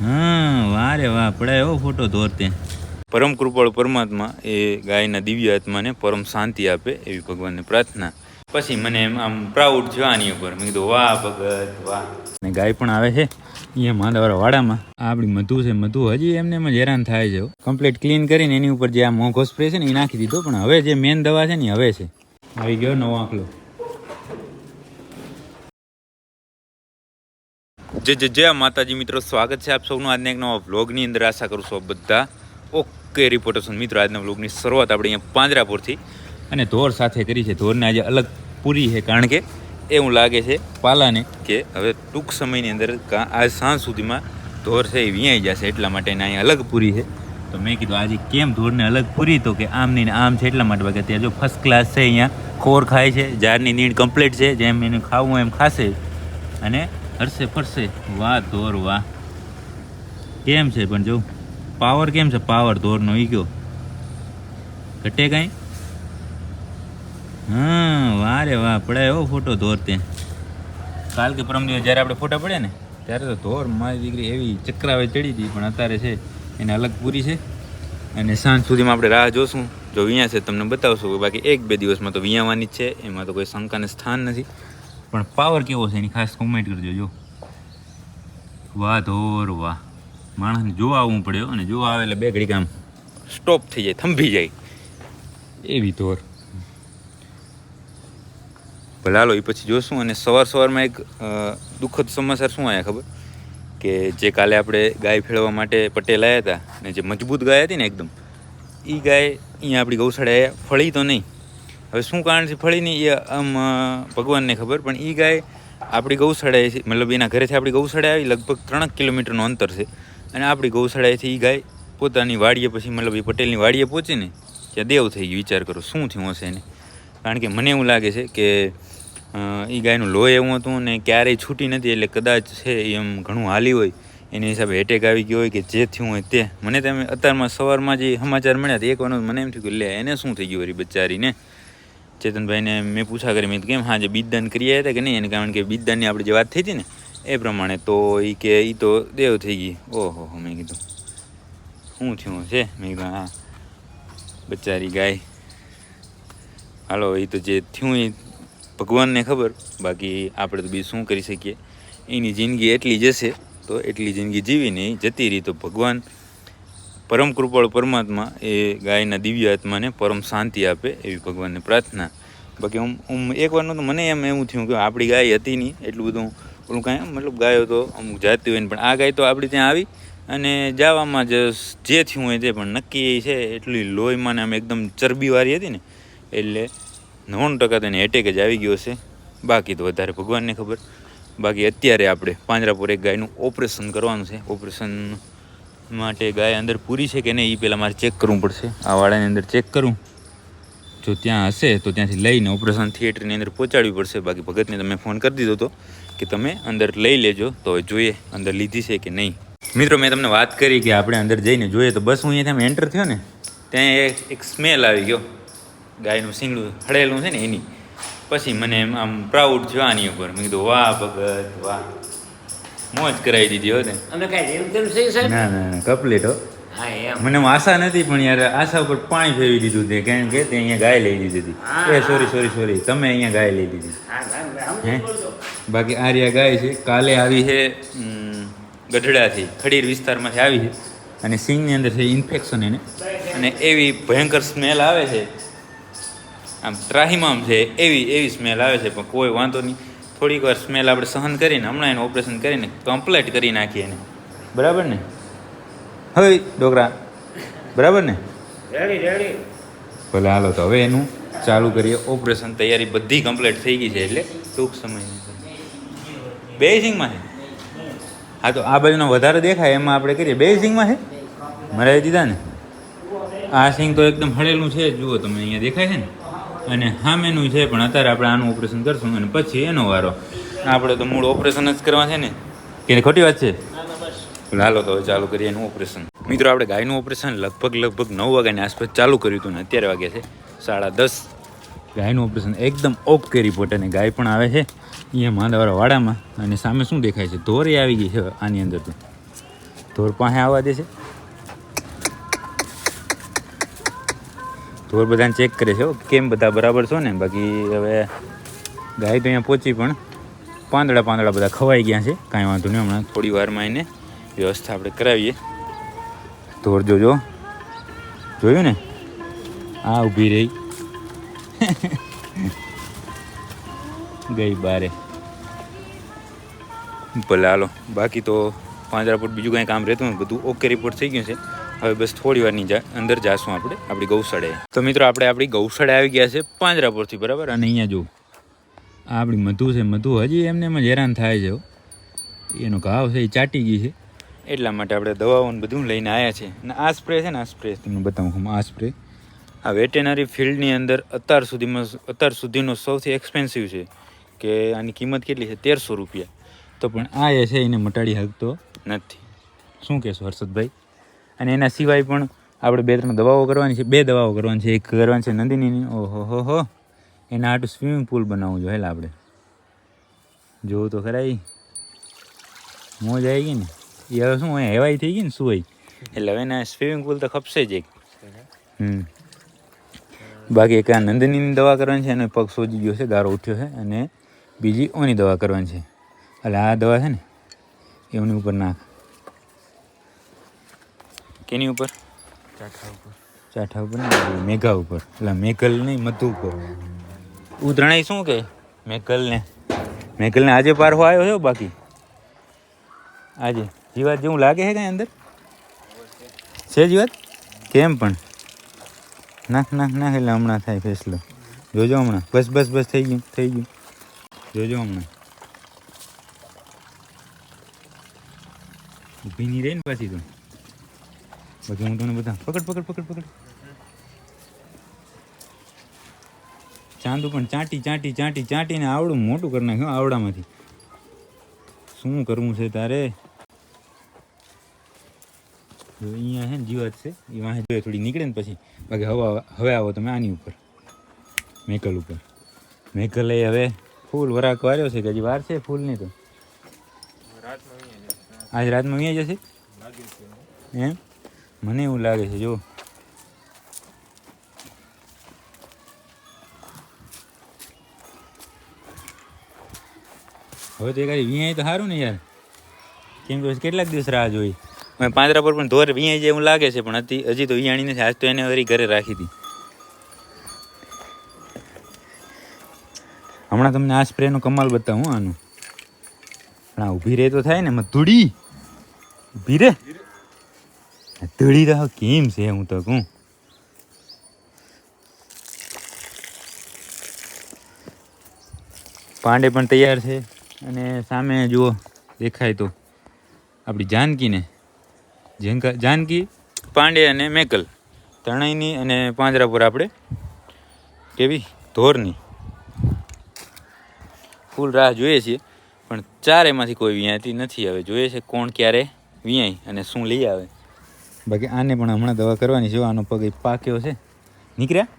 હા, વાહ રે વાહ, પડાય એવો ફોટો ધોરતે. પરમ કૃપાળુ પરમાત્મા એ ગાયના દિવ્ય આત્માને પરમ શાંતિ આપે એવી ભગવાનને પ્રાર્થના. પછી મને એમ આમ પ્રાઉડ થયો આની ઉપર. મેં કીધું વાહ ભગત વાહ. ને ગાય પણ આવે છે અહીંયા માંદાવાળા વાડામાં. આપણી મધુ છે, મધુ હજી એમને એમ જ હેરાન થાય છે. કમ્પ્લીટ ક્લીન કરીને એની ઉપર જે આ મોઘો સ્પ્રે છે ને એ નાખી દીધો, પણ હવે જે મેન દવા છે ને હવે છે. આવી ગયો નવો આંકલો. જય માતાજી મિત્રો, સ્વાગત છે આપ સૌનું આજના એક નવા વ્લોગની અંદર. આશા કરું છું બધા ઓકે રિપોર્ટર્સ. મિત્રો આજના વ્લોગની શરૂઆત આપણે અહીંયા પાંજરાપુરથી અને ધોર સાથે કરી છે. ધોરને આજે અલગ પૂરી છે, કારણ કે એવું લાગે છે પાલાને કે હવે ટૂંક સમયની અંદર આજ સાંજ સુધીમાં ધોર છે એ વિયાઈ જશે, એટલા માટે અહીંયા અલગ પૂરી છે. તો મેં કીધું આજે કેમ ધોરને અલગ પૂરી, તો કે આમ નહીં આમ છે એટલા માટે. બાકી ત્યાં જો ફર્સ્ટ ક્લાસ છે, અહીંયા ખોર ખાય છે, ઝાડની નીણ કમ્પ્લીટ છે, જેમ એને ખાવું એમ ખાશે અને હરશે ફરશે. વાહ ધોર વાહ, કેમ છે પણ જો પાવર કેમ છે, પાવર ધોરનો ઈ કયો ઘટે કાંઈ? હા, વાહ રે વાહ, પડાય એવો ફોટો ધોરતે. કાલ કે પરમ દિવસ જ્યારે આપણે ફોટા પડ્યા ને ત્યારે તો ધોર મારી દીકરી એવી ચક્રાવે ચડી હતી, પણ અત્યારે છે એને અલગ પૂરી છે. અને સાંજ સુધીમાં આપણે રાહ જોશું. જો વિયા છે તમને બતાવશું, બાકી 1-2 દિવસમાં તો વિયાવાની જ છે, એમાં તો કોઈ શંકાને સ્થાન નથી. પણ પાવર કેવો છે એની ખાસ કોમેન્ટ કરજો. જો વાહ ધોર વાહ, માણસને જોવા આવવું પડે, અને જોવા આવે એટલે બે ઘડી કામ સ્ટોપ થઈ જાય, થંભી જાય એવી ધોર. ભલે હાલો એ પછી જોશું. અને સવારમાં એક દુઃખદ સમાચાર શું આવ્યા ખબર, કે જે કાલે આપણે ગાય ફેરવવા માટે પટેલ આવ્યા હતા, ને જે મજબૂત ગાય હતી ને એકદમ, એ ગાય અહીંયા આપણી ગૌશાળાએ ફળી તો નહીં. હવે શું કારણથી ફળી નહીં એ આમ ભગવાનને ખબર, પણ એ ગાય આપણી ગૌશાળાએથી, મતલબ એના ઘરેથી આપણી ગૌશાળા આવી લગભગ 3 કિલોમીટરનું અંતર છે, અને આપણી ગૌશાળાએથી એ ગાય પોતાની વાડીએ, પછી મતલબ એ પટેલની વાડીએ પહોંચી ને ત્યાં દેવ થઈ ગયું. વિચાર કરો શું થયું હશે એને. કારણ કે મને એવું લાગે છે કે એ ગાયનું લોહી એવું હતું ને ક્યારેય છૂટી નથી, એટલે કદાચ છે એમ ઘણું હાલી હોય એની હિસાબે એટેક આવી ગયો હોય કે જે થયું હોય તે. મને તમે અત્યારમાં સવારમાં જે સમાચાર મળ્યા હતા, એક વાર મને એમ થયું કે લે એને શું થઈ ગયું વળી બચારીને. ચેતનભાઈને મેં પૂછા કરી, મેં કેમ હા જે બીજદાન કરી આવ્યા હતા કે નહીં એને, કારણ કે બીજદાનની આપણે જે વાત થઈ હતી ને એ પ્રમાણે, તો એ કે એ તો દેવ થઈ ગઈ. ઓહો, મેં કીધું શું થયું છે, મેં કીધું હા બચારી ગાય. હાલો, એ તો જે થયું એ ભગવાનને ખબર, બાકી આપણે તો બીજું શું કરી શકીએ. એની જિંદગી એટલી જશે તો એટલી જિંદગી જીવીને એ જતી રહી, તો ભગવાન પરમ કૃપાળુ પરમાત્મા એ ગાયના દિવ્ય આત્માને પરમ શાંતિ આપે એવી ભગવાનને પ્રાર્થના. બાકી એક વારનું તો મને એવું થયું કે આપણી ગાય હતી નહીં એટલું બધું ઓલું કાંઈ, મતલબ ગાયો તો અમુક જાતી હોય ને, પણ આ ગાય તો આપણી ત્યાં આવી અને જવામાં જે થયું હોય તે, પણ નક્કી છે એટલી લોહીમાં ને આમ એકદમ ચરબીવાળી હતી ને, એટલે 90% તો એને એટેક જ આવી ગયો છે. બાકી તો વધારે ભગવાનને ખબર. બાકી અત્યારે આપણે પાંજરાપુર એક ગાયનું ઓપરેશન કરવાનું છે. ઓપરેશન માટે ગાય અંદર પૂરી છે કે નહીં એ પહેલાં મારે ચેક કરવું પડશે. આ વાડાની અંદર ચેક કરું, જો ત્યાં હશે તો ત્યાંથી લઈને ઓપરેશન થિયેટરની અંદર પહોંચાડવી પડશે. બાકી ભગતને તમે ફોન કરી દીધો હતો કે તમે અંદર લઈ લેજો, તો જોઈએ અંદર લીધી છે કે નહીં. મિત્રો મેં તમને વાત કરી કે આપણે અંદર જઈને જોઈએ, તો બસ હું અહીંયાથી એન્ટર થયો ને ત્યાં એક સ્મેલ આવી ગયો ગાયનું શીંગડું હળેલું છે ને એની. પછી મને આમ પ્રાઉડ થયો આની ઉપર. મેં કીધું વાહ ભગત વાહ, મોજ કરાવી દીધી હોત. ના ના કમ્પ્લીટ હો. મને આશા નથી, પણ યાર આશા ઉપર પાણી ફેરવી દીધું તે, કારણ કે તે અહીંયા ગાય લઈ લીધી હતી. એ સોરી તમે અહીંયા ગાય લઈ લીધી હે. બાકી આર્યા ગાય છે, કાલે આવી છે ગઢડાથી, ખડીર વિસ્તારમાંથી આવી છે, અને સિંગની અંદર છે ઇન્ફેક્શન એને, અને એવી ભયંકર સ્મેલ આવે છે, આમ ત્રાહિમામ છે એવી સ્મેલ આવે છે. પણ કોઈ વાંધો નહીં, થોડીક વાર સ્મેલ આપણે સહન કરીને હમણાં એનું ઓપરેશન કરીને કમ્પ્લીટ કરી નાખીએ એને. બરાબર ને હવે ડોકરા, બરાબર ને? ભલે હાલો, તો હવે એનું ચાલુ કરીએ ઓપરેશન. તૈયારી બધી કમ્પ્લીટ થઈ ગઈ છે, એટલે ટૂંક સમયમાં. બે સિંગમાં છે? હા, તો આ બાજુનો વધારે દેખાય એમાં આપણે કરીએ. બે સિંગમાં છે, મરાવી દીધા ને. આ સિંગ તો એકદમ હળેલું છે, જુઓ તમે અહીંયા દેખાય છે ને, અને સામેનું છે, પણ અત્યારે આપણે આનું ઓપરેશન કરશું અને પછી એનો વારો. આપણે તો મૂળ ઓપરેશન જ કરવા છે ને, કે ખોટી વાત છે? હાલો, તો ચાલુ કરીએ એનું ઓપરેશન. મિત્રો આપણે ગાયનું ઓપરેશન લગભગ 9 વાગ્યાની આસપાસ ચાલુ કર્યું હતું, ને અત્યારે વાગ્યા છે 10:30. ગાયનું ઓપરેશન એકદમ ઓકે રિપોર્ટ, અને ગાય પણ આવે છે અહીંયા માંદાવાળા વાડામાં. અને સામે શું દેખાય છે, ધોરી આવી ગઈ છે આની અંદર. તો ધોર પાસે આવવા દેશે. ધોર બધાને ચેક કરે છે કેમ બધા બરાબર છો ને. બાકી હવે ગાય તો અહીંયા પહોંચી પણ પાંદડા બધા ખવાઈ ગયા છે. કાંઈ વાંધો નહીં, હમણાં થોડી વારમાં એને વ્યવસ્થા આપણે કરાવીએ. ધોર જોજો, જોયું ને આ ઊભી રહી ગઈ બારે. ભલે હાલો, બાકી તો પાંજરા પર બીજું કાંઈ કામ રહેતું નથી, બધું ઓકે રિપોર્ટ થઈ ગયું છે. હવે બસ થોડી વારની અંદર જાશું આપણે આપણી ગૌશાળાએ. તો મિત્રો આપણે આપણી ગૌશાળા આવી ગયા છે પાંજરાપોરથી, બરાબર. અને અહીંયા જો આ આપણી મધુ છે. મધુ હજી એમને એમ જ હેરાન થાય છે. એનો ઘાવ છે એ ચાટી ગઈ છે, એટલા માટે આપણે દવાઓ બધું લઈને આવ્યા છે. અને આ સ્પ્રે છે ને, આ સ્પ્રે તમને બતાવું. આ સ્પ્રે આ વેટેનરી ફિલ્ડની અંદર અત્યાર સુધીનો સૌથી એક્સપેન્સિવ છે. કે આની કિંમત કેટલી છે? 1300 રૂપિયા. તો પણ આ એ છે એને મટાડી શકતો નથી. શું કહેશો હર્ષદભાઈ? અને એના સિવાય પણ આપણે 2-3 દવાઓ કરવાની છે. 2 દવાઓ કરવાની છે. એક કરવાની છે નંદિનીની. ઓહો હો, એના હાટું સ્વિમિંગ પુલ બનાવવું જોઈએ. હેલા આપણે જોવું તો ખરા. એ મોજ આવી ગઈ ને. એ હવે શું હોય, હેવાઈ થઈ ગઈ ને શું હોય, એટલે હવે એના સ્વિમિંગ પુલ તો ખપશે જ એક. બાકી એક આ નંદનીની દવા કરવાની છે. એનો પગ સોજી ગયો છે, ગારો ઉઠ્યો છે. અને બીજી ઓની દવા કરવાની છે. એટલે આ દવા છે ને એ ઓની ઉપર નાખ. કેની ઉપર? ચાઠા ઉપર ને મેઘા ઉપર. એટલે મેઘલ નહીં, મધુ ઉપર. ઉધરણાઈ શું કે મેઘલને આજે પારખો આવ્યો છે. બાકી આજે જીવાત જેવું લાગે છે કાંઈ અંદર છે જીવાત? કેમ પણ નાખ એટલે હમણાં થાય ફેસલો. જોજો હમણાં. બસ થઈ ગયું. જોજો હમણાં. ઊભી નહીં રહી ને પાછી તો. બાકી હું તમને બધા પકડ. ચાંદુ પણ ચાંટીને આવડું મોટું કરી નાખ્યું. આવડામાંથી શું કરવું છે તારે? અહીંયા છે ને જીવાત છે એ વાંહે જોઈએ થોડી નીકળે ને પછી. બાકી હવે આવો તમે આની ઉપર, મેકલ ઉપર. મેકલ એ હવે ફૂલ વરાક વાર્યો છે કે હજી વાર છે ફૂલની? તો આજ રાતમાં વીએ જશે એમ મને એવું લાગે છે. જો હવે તો એકાદી વીઆઈ તો સારું ને યાર. કેમ કે કેટલાક દિવસ રાહ જોઈ. પાંજરા પર પણ ધોર વીઆઈ જાય એવું લાગે છે, પણ હજી તો વીઆણી નથી. આજ તો એને વળી ઘરે રાખી હતી. હમણાં તમને આ સ્પ્રેનો કમાલ બતાવું આનું. પણ આ ઊભી રહે તો થાય ને. મધુડી ઊભી રહે. ધડી તો કેમ છે હું તો કહું. પાંડે પણ તૈયાર છે. અને સામે જુઓ દેખાય તો આપણી જાનકી, પાંડે અને મેકલ ત્રણેયની અને પાંજરા પર આપણે કેવી ધોરની ફૂલ રાહ જોઈએ છીએ. પણ ચારેમાંથી કોઈ વિયાતી નથી. હવે જોઈએ છે કોણ ક્યારે વિયાય અને શું લઈ આવે. બાકી આને પણ હમણાં દવા કરવાની છે. આનો પગ પાક્યો છે. નીકળ્યા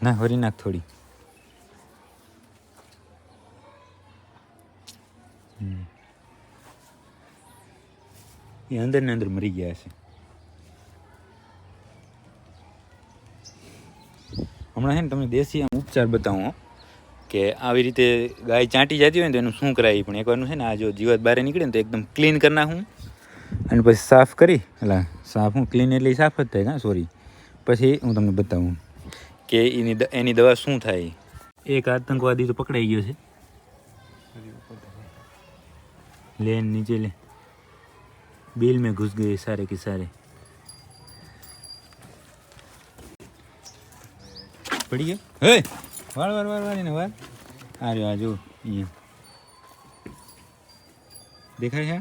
ના, વરી નાખ થોડી. એ અંદર ને અંદર મરી ગયા છે. હમણાં છે ને તમને દેશી આમ ઉપચાર બતાવું કે આવી રીતે ગાય ચાંટી જતી હોય ને તો એનું શું કરાય. પણ એકવારનું છે ને આ જો જીવાત બહાર નીકળે ને તો એકદમ ક્લીન કરી નાખું અને પછી સાફ કરી. એટલે સાફ હું ક્લીન એટલે સાફ જ થાય. સોરી, પછી હું તમને બતાવું કે એની દવા શું થાય. એક આતંકવાદી તો પકડાઈ ગયો છે. ले नीचे ले, बिल में घुस गए सारे के सारे. पड़ी गया. हे वार ने वार. अरे आ जो ये દેખાય છે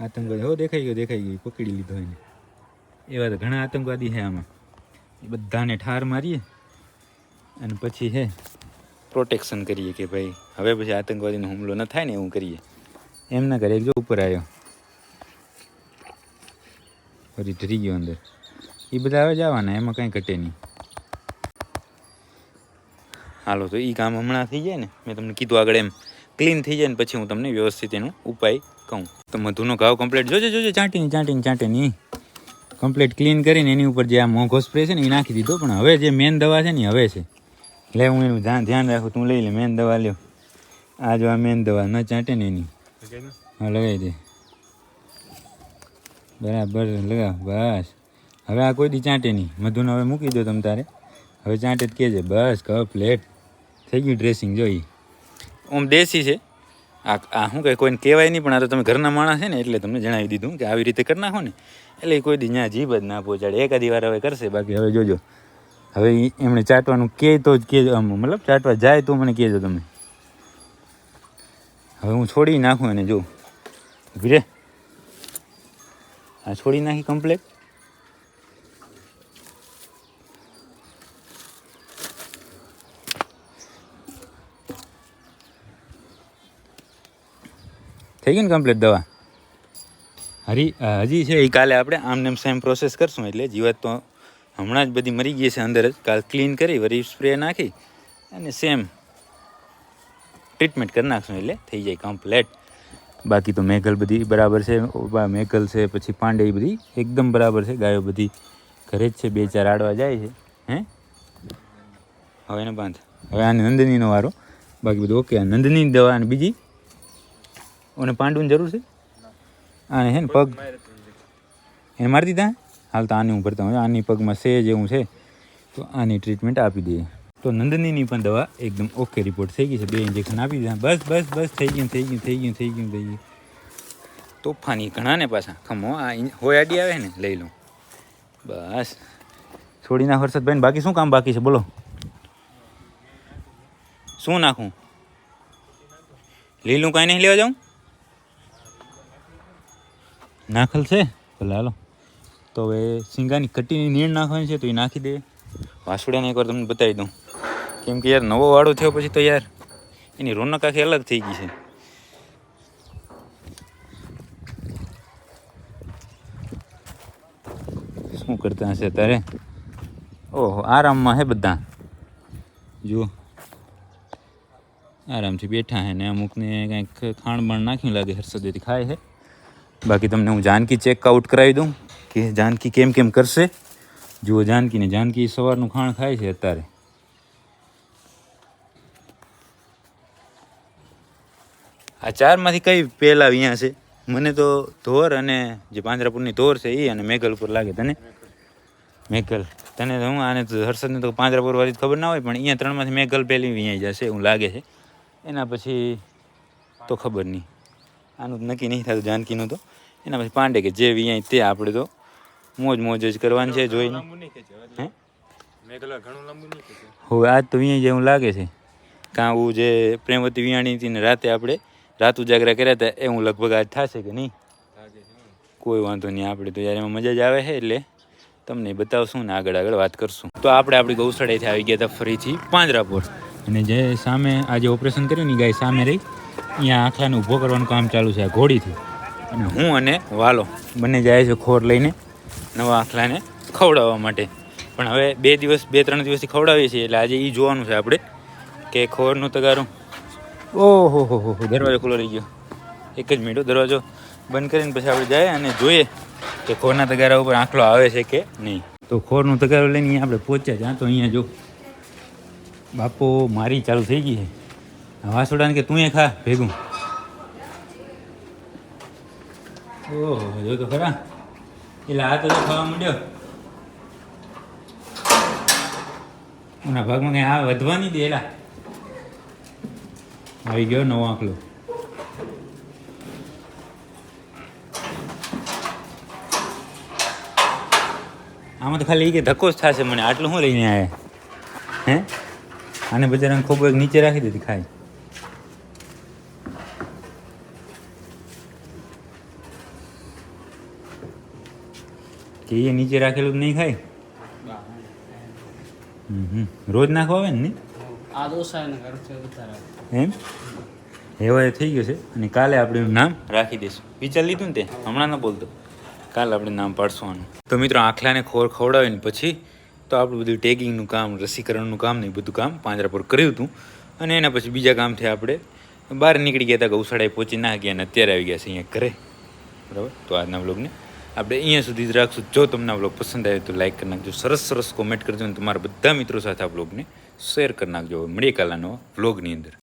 આતંકવાદી. હો દેખાઈ ગયો. પકડી લીધો એને. એવા તો ઘણા આતંકવાદી છે આમાં. એ બધાને ઠાર મારીએ અને પછી છે પ્રોટેક્શન કરીએ કે ભાઈ હવે પછી આતંકવાદીનો હુમલો ન થાય ને એવું કરીએ. એમ ના કરે. એક જો ઉપર આવ્યો ફરી ધરી ગયો અંદર. એ બધા હવે જવાના, એમાં કાંઈ ઘટે નહીં. હાલો તો એ કામ હમણાં થઈ જાય ને, મેં તમને કીધું આગળ એમ ક્લીન થઈ જાય ને પછી હું તમને વ્યવસ્થિત એનો ઉપાય કહું. તો મધુનો ઘાવ કમ્પ્લીટ જોજે ચાંટીને કમ્પ્લીટ ક્લીન કરીને એની ઉપર જે આ મોંઘો સ્પ્રે છે ને એ નાખી દીધો. પણ હવે જે મેન દવા છે ને હવે છે, લે હું એનું ધ્યાન રાખું, તું લઈ લે મેન દવા લ્યો. આ જો આ મેન દવા ન ચાંટે ને એની, હા લગાવી દે, બરાબર લગાવ બસ. હવે આ કોઈ દી ચાંટે નહીં. મધુને હવે મૂકી દો તમે તારે, હવે ચાંટે જ કહેજે બસ. કમ્પ્લીટ થઈ ગયું ડ્રેસિંગ. જોઈ ઓમ દેશી છે આ શું કહે, કોઈને કહેવાય નહીં, પણ આ તો તમે ઘરના માણસ છે ને એટલે તમને જણાવી દીધું કે આવી રીતે કરી નાખો ને એટલે કોઈ દી ત્યાં જીભ જ ના પહોંચાડે. એકાદી વાર હવે કરશે, બાકી હવે જોજો. હવે એમણે ચાટવાનું કહે તો જ કહેજો, મતલબ ચાટવા જાય તો મને કહેજો તમે. હવે હું છોડી નાખું એને, જો વીરે આ છોડી નાખી કમ્પ્લીટ. થઈ ગઈ ને કમ્પ્લીટ દવા. હજી છે એ કાલે આપણે આમને સેમ પ્રોસેસ કરશું. એટલે જીવાત તો હમણાં જ બધી મરી ગઈ છે અંદર જ. કાલ ક્લીન કરી વળી સ્પ્રે નાખી અને સેમ ટ્રીટમેન્ટ કરી નાખશું એટલે થઈ જાય કમ્પ્લેટ. બાકી તો મેઘલ બધી બરાબર છે, મેઘલ છે પછી પાંડે બધી એકદમ બરાબર છે. ગાયો બધી ઘરે જ છે, 2-4 આડવા જાય છે. હે હવે એને બાંધ. હવે આને નંદનીનો વારો. બાકી બધું ઓકે. નંદની દવા અને બીજી ઓને પાંડુની જરૂર છે. આને છે ને પગ એને મારી દીધા. હાલ તો આની હું ભરતા હું. આની પગમાં છે જેવું છે તો આની ટ્રીટમેન્ટ આપી દઈએ. તો નંદનીની પણ દવા એકદમ ઓકે રિપોર્ટ થઈ ગઈ છે. 2 ઇન્જેક્શન આપી દીધા. બસ થઈ ગયું. તોફાની ઘણા ને પાછા ખમો આ હોય આડી આવે ને લઈ લઉં બસ. છોડી નાખ હર્ષદભાઈ. બાકી શું કામ બાકી છે બોલો? શું નાખું? લીલું કાંઈ નહીં લેવા જાઉં? નાખલ છે ભલે હાલો. તો હવે સિંગાની કટીની નીણ નાખવાની છે તો એ નાખી દે. વાસુડાને એકવાર તમને બતાવી દઉં, કેમ કે યાર નવો વાળો થયો પછી તો યાર એની રોનક આખી અલગ થઈ ગઈ છે. શું કરતા હશે તારે? ઓહો આરામમાં હે બધા, જુઓ આરામથી બેઠા હે ને. અમુકને કંઈક ખાણ બાણ નાખ્યું લાગે હર્ષદેથી ખાય છે. બાકી તમને હું જાનકી ચેકઆઉટ કરાવી દઉં કે જાનકી કેમ કરશે. જુઓ જાનકી સવારનું ખાણ ખાય છે અત્યારે. આ 4માંથી કઈ પહેલા અહીંયા છે? મને તો ધોર અને જે પાંજરાપુરની ધોર છે એ અને મેઘલ ઉપર લાગે. તને મેઘલ તને તો હું આને તો હર્ષદને તો પાંજરાપુર વાળી ખબર ના હોય, પણ અહીંયા 3માંથી મેઘલ પહેલી અહીંયા જશે એવું લાગે છે. એના પછી તો ખબર નહીં, આનું નક્કી નહીં થતું જાનકીનું તો. એના પછી પાંડે કે જે વિયાય તે આપણે તો મોજ જ કરવાની છે જોઈને. હે હવે આજ તો વિયાય જેવું લાગે છે. કાં જે પ્રેમવતી વિયાણી હતી ને રાતે આપણે રાત ઉજાગરા કર્યા હતા એવું લગભગ આજ થશે કે નહીં? કોઈ વાંધો નહીં. આપણે તો યાર એમાં મજા જ આવે છે એટલે તમને બતાવશું ને આગળ વાત કરશું. તો આપણે આપણી ગૌશાળાથી આવી ગયા હતા ફરીથી પાંજરાપોર. અને જે સામે આજે ઓપરેશન કર્યું ને ગાય સામે રહી, અહીંયા આખલાને ઊભો કરવાનું કામ ચાલુ છે આ ઘોડીથી. અને હું અને વાલો બંને જાય છે ખોર લઈને નવા આખલાને ખવડાવવા માટે. પણ હવે 2-3 દિવસથી ખવડાવીએ છીએ એટલે આજે એ જોવાનું છે આપણે કે ખોરનું તગારું. ઓહો દરવાજો ખુલ્લો રહી ગયો. એક જ મિનિટ, દરવાજો બંધ કરીને પછી આપણે જાય અને જોઈએ કે ખોરના તગારા ઉપર આંખલો આવે છે કે નહીં. તો ખોરનું તગારું લઈને અહીંયા આપણે પહોંચ્યા. ત્યાં તો અહીંયા જો બાપો મારી ચાલુ થઈ ગઈ છે. વાસોડાને કે તું એ ખા ભેગું. ઓહો જો તો ખરા, એટલે આ તો ખાવા માંડ્યો. એના ભાગમાં કંઈ આ વધવા નહીં દે. એલા આવી ગયો નવો આંકલો. આમાં તો ખાલી એ કે ધક્કો જ થશે મને. આટલું શું લઈને આવ્યા હે? આને બજારાને ખૂબ નીચે રાખી દીધી ખાય. કે એ નીચે રાખેલું નહીં ખાય. રોજ નાખવા આવે ને એમ એવા થઈ ગયું છે. અને કાલે આપણે એનું નામ રાખી દઈશું. વિચાર લીધું ને તે હમણાં ન બોલતો, કાલે આપણે નામ પાડશું આનું. તો મિત્રો આખલાને ખોર ખવડાવીને પછી તો આપણું બધું ટેગિંગનું કામ, રસીકરણનું કામ ને એ બધું કામ પાંજરાપોર કર્યું હતું. અને એના પછી બીજા કામથી આપણે બહાર નીકળી ગયા હતા, ગૌશાળાએ પહોંચી ના ગયા અને અત્યારે આવી ગયા છે અહીંયા ઘરે. બરાબર, તો આજના વ્લોગને આપણે અહીંયા સુધી જ રાખશું. જો તમને આ વ્લોગ પસંદ આવે તો લાઈક કરી નાખજો, સરસ સરસ કોમેન્ટ કરજો અને તમારા બધા મિત્રો સાથે આ વ્લોગને શેર કરી નાખજો. મળીએ કાલના નવા વ્લોગની અંદર.